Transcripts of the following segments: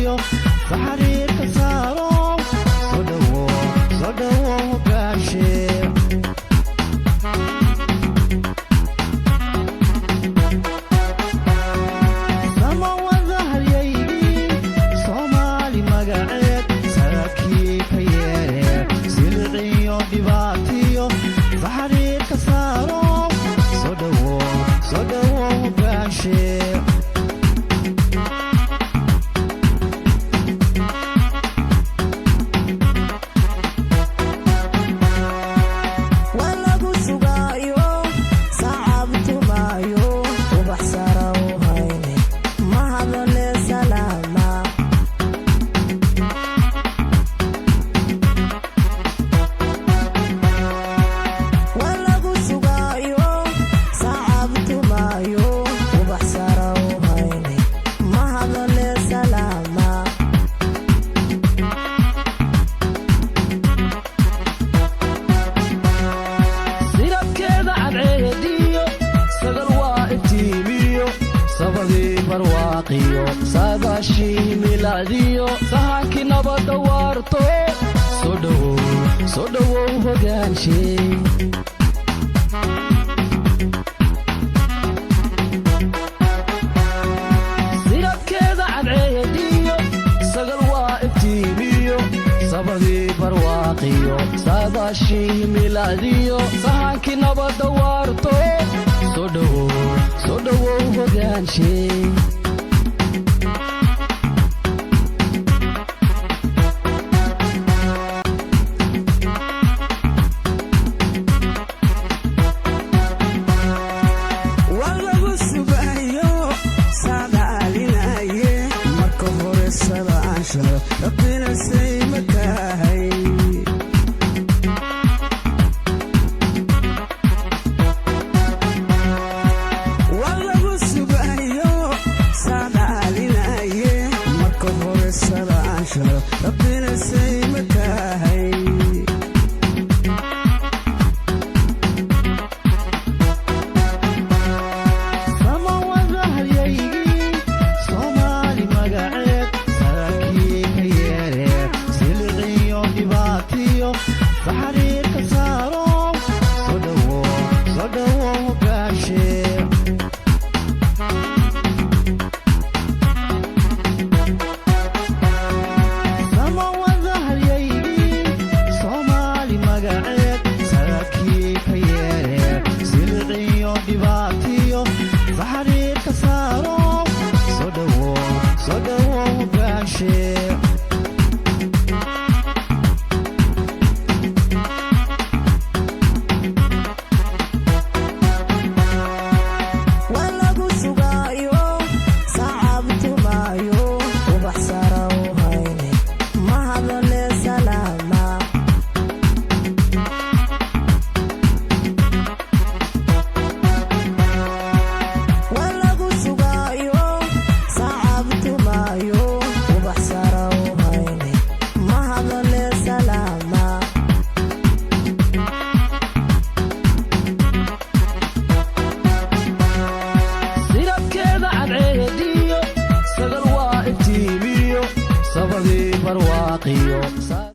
dhibaatiyo saxariirka saaro soo dhawo hogaashe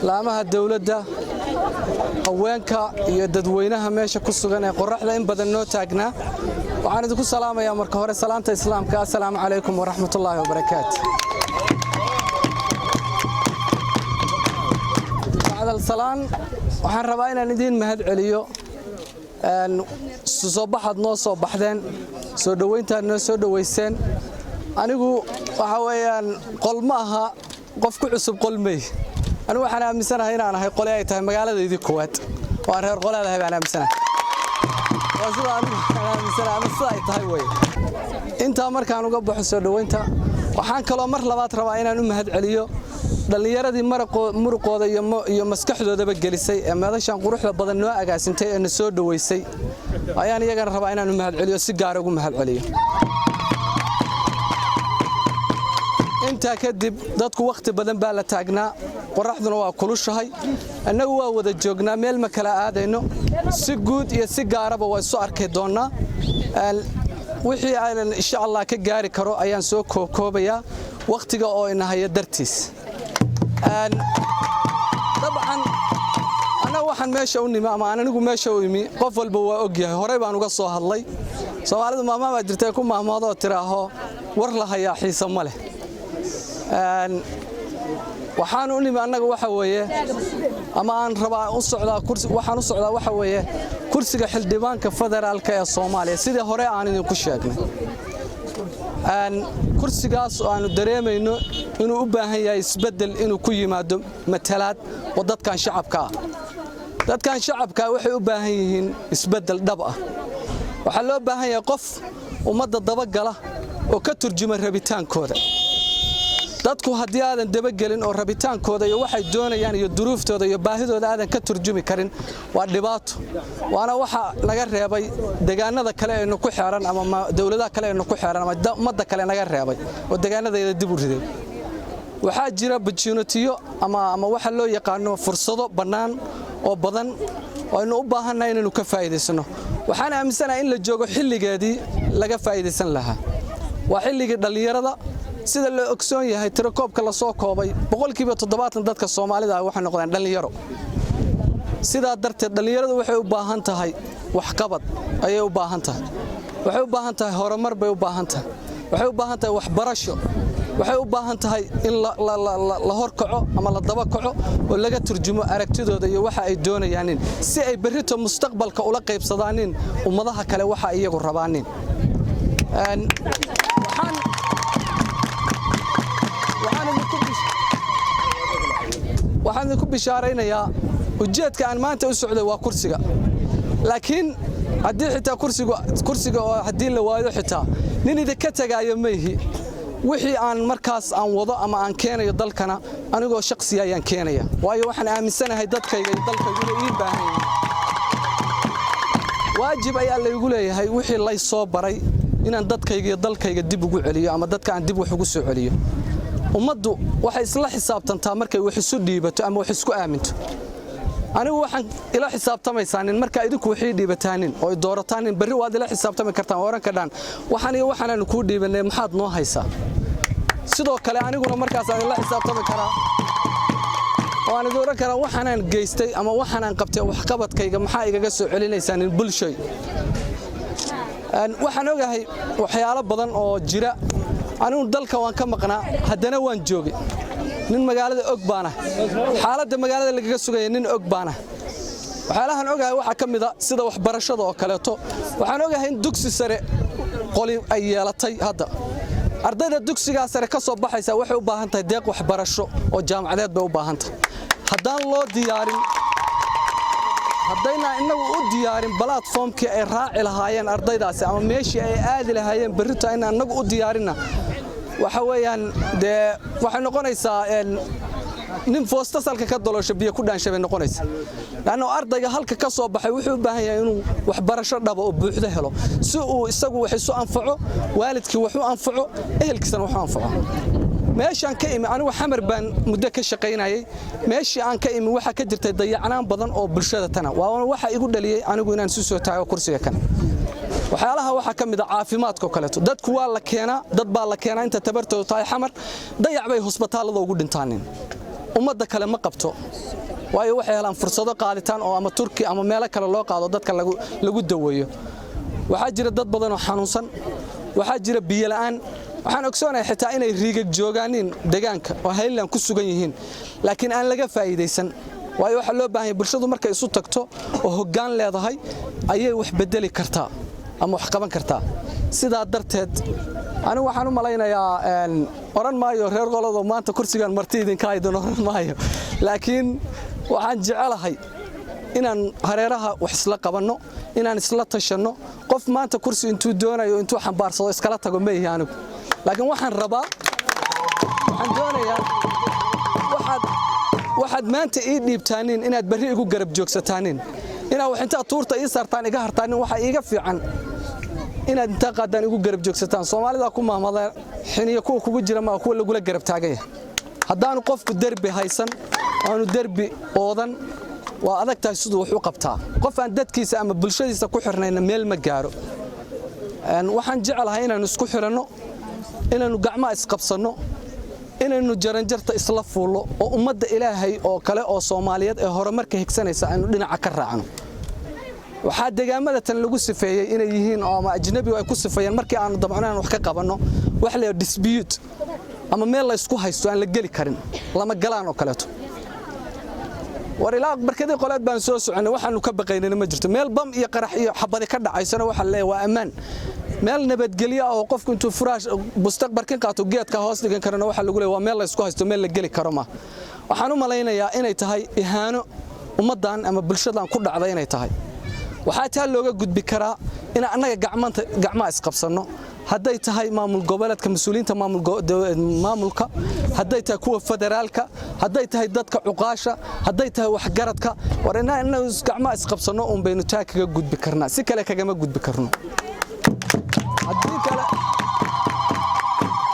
laamaha dawladda haweenka iyo dadweynaha meesha ku sugan ee qoraxda in badan noo taagnaa waxaan idinku salaamayaa marka hore salaanta islaamka assalaamu calaykum waraxmatullaahi wabarakaatu bacdal salaan waxaan rabaa inaan idin mahad celiyo soo baxad noo soo baxdeen soo dhaweyntaan noo soo dhaweyseen anigu waxa weeyaan qol ma aha qof ku cusub qolmay أنا وحنا مسنا هنا أنا هاي قلية تاي مقالة ذي كوات وأنا هاي قلية هاي أنا مسنا وصل أنا مسنا أنا صايت هاي وين أنت أمر كانوا قبل حسود وأنت وحان كلا مر لبات رواينا نمهد عليه اللي يردي مرق هذا يوم مسكح هذا بجلسي أما هذا شان قروح لبضن نوع أجاس أنت إن السود ويسي يعني يجر رواينا نمهد عليه سجارة ومهد عليه أنت كدب ضدك وقت بدن بالا تاجنا qoraxduna waa kulushahay annagu waa wada joognaa meel ma kala aadayno si guud iyo si gaaraba waa soo arkay doonaa wixii aan insha Allah ka gaari karo ayaan soo koobaya waqtiga oo inahay dartiis dabcan ana waxaan meesha u nimi ama anigu meesha u imi qof walba waa og yahay horey baan uga soo hadlay Soomaalidu maamaha jirtay ku maahmaado tiraaho war la hayaa xiisa ma leh waxaan u nimi anaga waxa weeye ama aan rabaa u socdaa kursi waxaan u socdaa waxa weeye kursiga xildhibaanka federaalka ee Soomaaliya sida hore aan idinku sheegnay kursigaas oo aanu dareemayno inuu u baahan yahay isbedel inuu ku yimaado matalaad wadadkan shacabka waxay u baahan yihiin isbedel dhab ah waxa loo baahan yahay qof ummadda daba gala oo ka turjuma rabitaankooda dadku haddii aadan daba gelin oo rabitaankooda iyo waxay doonayaan iyo duruuftooda iyo baahidooda aadan ka turjumi karin waa dhibaato waana waxa laga reebay deegaanada kale ee ku xeeran ama dawladaha kale ee ku xeeran ama ummadda kale naga reebay oo deegaanadeeda dib u riday waxaa jira opportunity ama waxa loo yaqaan fursado banaan oo badan oo aynu u baahannahay inaynu ka faa'iideysano waxaan aaminsanahay in la joogo xilligeedii laga faa'iideysan lahaa waa xilligii dhalinyarada sida loo ogsoon yahay tirakoobka la soo koobay 70% dadka Soomaalida waxay noqdeen dhalinyaro sida darteed dhalinyaradu waxay u baahan tahay wax qabad ayay u baahan tahay waxay u baahan tahay horumar bay u baahan tahay waxay u baahan tahay waxbarasho waxay u baahan tahay in la horkaco ama la daba kaco oo laga turjumo aragtidooda iyo waxa ay doonayaan si ay berrito mustaqbalka ula qaybsadaan ummadaha kale waxa ay iyagu rabaan waxaan ku bishaaraynayaa ujeedka aan maanta u socday waa kursiga laakiin haddii xitaa kursiga oo haddii la waayo xitaa nin idinka tagaayo meehi wixii aan markaas aan wado ama aan keenayo dalkana anigoo shakhsi ayaan keenaya waayo waxaan aaminsanahay dadkayga iyo dalkaygu inay ii baahan yihiin waajib ayaa laygu leeyahay wixii lay soo baray inaan dadkayga iyo dalkayga dib ugu celiyo ama dadka aan dib wax ugu soo celiyo ummaddu waxay isla xisaabtantaa markay wax isu dhiibato ama wax isku aaminto anigu waxaan ila xisaabtamaysan marka idinku wixii dhiibataanin oo doorataan bari waad ila xisaabtami kartaan oran ka dhan waxaan ku dhiibanay maxaad noo haysaa sidoo kale aniguna markaas aan ila xisaabtami karaa oo aan dooran karaa waxaan geystay ama waxaan qabtay wax qabadkayga maxaa igaga soo celinaysaan bulshay waxaan ogahay waxyaalo badan oo jira anigu dalka waan ka maqnaa haddana waan joogay nin magaalada og baana xaaladda magaalada laga sugay nin og baana waxaalahan ogahay waxa kamida sida waxbarashada oo kaleeto waxaan ogahay in dugsi sare qoli ay yeelatay hadda ardayda dugsiga sare ka soo baxaysa waxay u baahan tahay deeq waxbarasho oo jaamacadeed bay u baahan tahay haddaan loo diyaarin haddayna inagu u diyaarin platformkii ay raaci lahaayeen ardaydaasi ama meeshii ay aadi lahaayeen berrito in anagu u diyaarinna waxa weeyaan waxay noqonaysaa nin foosta salka ka doloosho biyo ku dhaanshabay noqonaysaa laana ardayga halka ka soo baxay wuxuu u baahan yahay inuu waxbarasho dhab oo buuxda helo si uu isagu wax isu anfaco waalidkii wax u anfaco ehelkiisana wax u anfaco meeshaan ka imi anigu xamar baan muddo ka shaqaynayay meeshii aan ka imi waxa ka jirtay dayacnaan badan oo bulshada tana waa waxa igu dhaliyay anigu inaan soo taago kursiga kan waxyaalaha waxa kamid ah caafimaadka kaleeto dadku waa la keenaa dad baa la keenaa inta tabartooda tahay xamar dayac bay hospitaalada ugu dhintaaneen ummadda kale ma qabto waayo waxay helaan fursado qaaditaan oo ama Turki ama meelo kale loo qaado dadka lagu daweeyo waxa jira dad badan oo xanuunsan waxa jira biyo la'aan waxaan ogsoonahay xitaa inay riigag joogaaniin deegaanka oo haylan ku sugan yihiin laakiin aan laga faa'iideysan waayo waxa loo baahan yahay bulshadu markay isu tagto oo hoggaan leedahay ayay wax bedeli kartaa ama wax qaban kartaa sidaa darteed anigu waxaan u malaynayaa oran maayo reer qolada maanta kursigan marti idinka aydan oran maayo laakiin waxaan jecelahay inaan hareeraha wax isla qabanno inaan isla tashano qof maanta kursi intuu doonayo intuu xambaarsado iskala tago meeyahay anigu laakiin waxaan rabaa waxaan doonayaa waxaad maanta ii dhiibtaanin inaad bari igu garab joogsataanin inaad wax inta tuurta ii saartaan iga hartaanin waxa iiga fiican inaad inta qaadaan igu garab joogsataan Soomaalida ku maamada xiniyo kugu jira ma kuwa lagu garab taagay haddaan qofku darbi haysan aanu darbi oodan waa adag tahay sidoo wax u qabtaa qof aan dadkiisa ama bulshadiisa ku xirnayna meel ma gaaro waxaan jecelahay inaan isku xiranno inaanu gacmo isqabsano inaynu jaranjarta isla fuulo oo ummadda ilaahay oo kale oo Soomaaliyeed ee horumarka higsanaysa aynu dhinaca ka raacno waxa deegaamada tan lagu sifeeyay inay yihiin oo ama ajnabi ay ku sifeeyeen markii aanu dabcanaan wax ka qabanno wax la dispute ama meel la isku haysto aan la gali karin lama galaan oo kaleeto war ilaa barkadii qoleed baan soo soconay waxaanu ka baqaynay ma jirto meel bam iyo qarax iyo xabadi ka dhacaysana waxa leeyahay waa amaan meel nabadgelyo oo qofku intuu furaash mustaqbalkan qaato geedka hoos dhigan karana waxa lagu leeyahay waa meel la isku haysto meel la gali karo ma waxaan u malaynayaa inay tahay ihaano ummadan ama bulshadan ku dhacday inay tahay waxa taa looga gudbi karaa in annaga gacmaha isqabsano hadday tahay maamul goboleedka mas'uuliyiinta maamulka hadday tahay kuwa federaalka hadday tahay dadka cuqaasha hadday tahay waxgaradka war inaan gacmaha isqabsano oo baynu taa kaga gudbi karnaa si kale kaga ma gudbi karno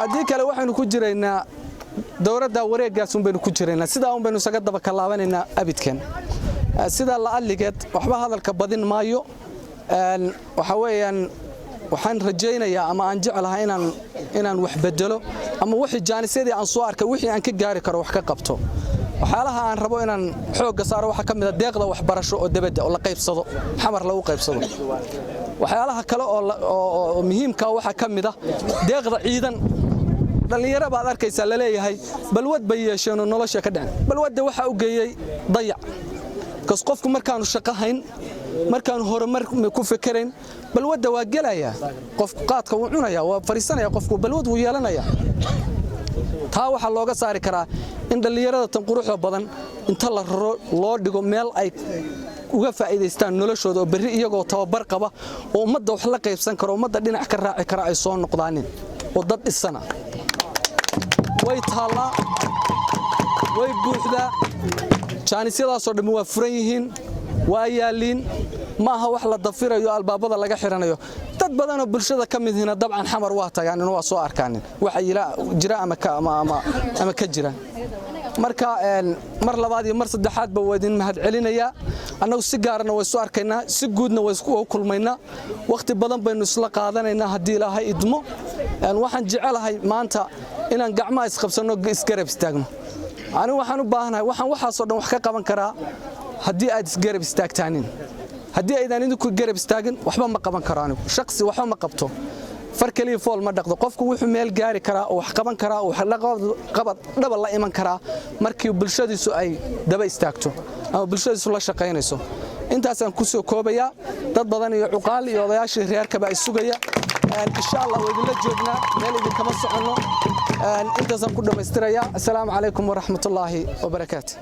haddii kale waxaanu ku jiraynaa dowladda wareegaas baynu ku jiraynaa sidaa baynu isaga daba kalaabanaynaa abidkan sida la aligeed waxba hadalka badin maayo waxa weeyaan waxaan rajaynayaa ama aan jecelahay inaan wax bedelo ama wixii jaanisyadii aan soo arkay wixii aan ka gaari karo wax ka qabto waxyaalaha aan rabo inaan xoogga saaro waxa kamid ah deeqda waxbarasho oo dabadda oo la qaybsado xamar lagu qaybsado waxyaalaha kale oo muhiimka waxa kamid ah deeqda ciidan dhalinyaro baad arkaysaa la leeyahay balwad bay yeesheen nolosha ka dhacay balwadda waxa uu geeyay dayac qofku markaanu shaqahayn markaanu horumar ku fikireen balwada waa galaya qofku qaadka uu cunaya waa fariisanaya qofku balwad uu yeelanaya taa waxa looga saari karaa in dhalinyarada tan quruxda badan inta la raro loo dhigo meel ay uga faa'iideystaan noloshooda oo bari iyagoo tababar qaba oo ummadda wax la qaybsan karo ummadda dhinac ka raaci kara ay soo noqdaanin oo dad dhisana way taala way buuxda jaanisyadaasoo dhammi waa furan yihiin waa yaaliin ma aha wax la dafirayo albaabada laga xiranayo dad badan oo bulshada ka mid hina dabcan xamar waa tagaan waa soo arkaan waxa jira ama ka jira marka mar labaad iyo mar saddexaad ba wadin mahad celinaya annagu si gaarna way soo arkaynaa si guudna way isku kulmaynaa waqti badan baynu isla qaadanaynaa hadii ilaahay idmo waxaan jecelahay maanta inaan gacmaha isqabsano isgarab istaagno anigu waxaan u baahanahay waxaas oo dhan wax ka qaban karaa haddii aad isgarab istaagtaanin haddii aydan idinku garab istaagin waxba ma qaban karo anigu shakhsi waxba ma qabto far kaliya fool ma dhaqdo qofku wuxuu meel gaari karaa oo wax qaban karaa oo qabad dhaba la iman karaa markii bulshadiisu ay daba istaagto ama bulshadiisu la shaqaynayso intaasaan ku soo koobaya dad badan iyo cuqaal iyo odayaashii reerkaba ay sugaya insha Allah wadila joogna meel idin kama socono intaasaan ku dhameystiraya assalaamu calaykum wa rahmatullaahi wa barakaatuh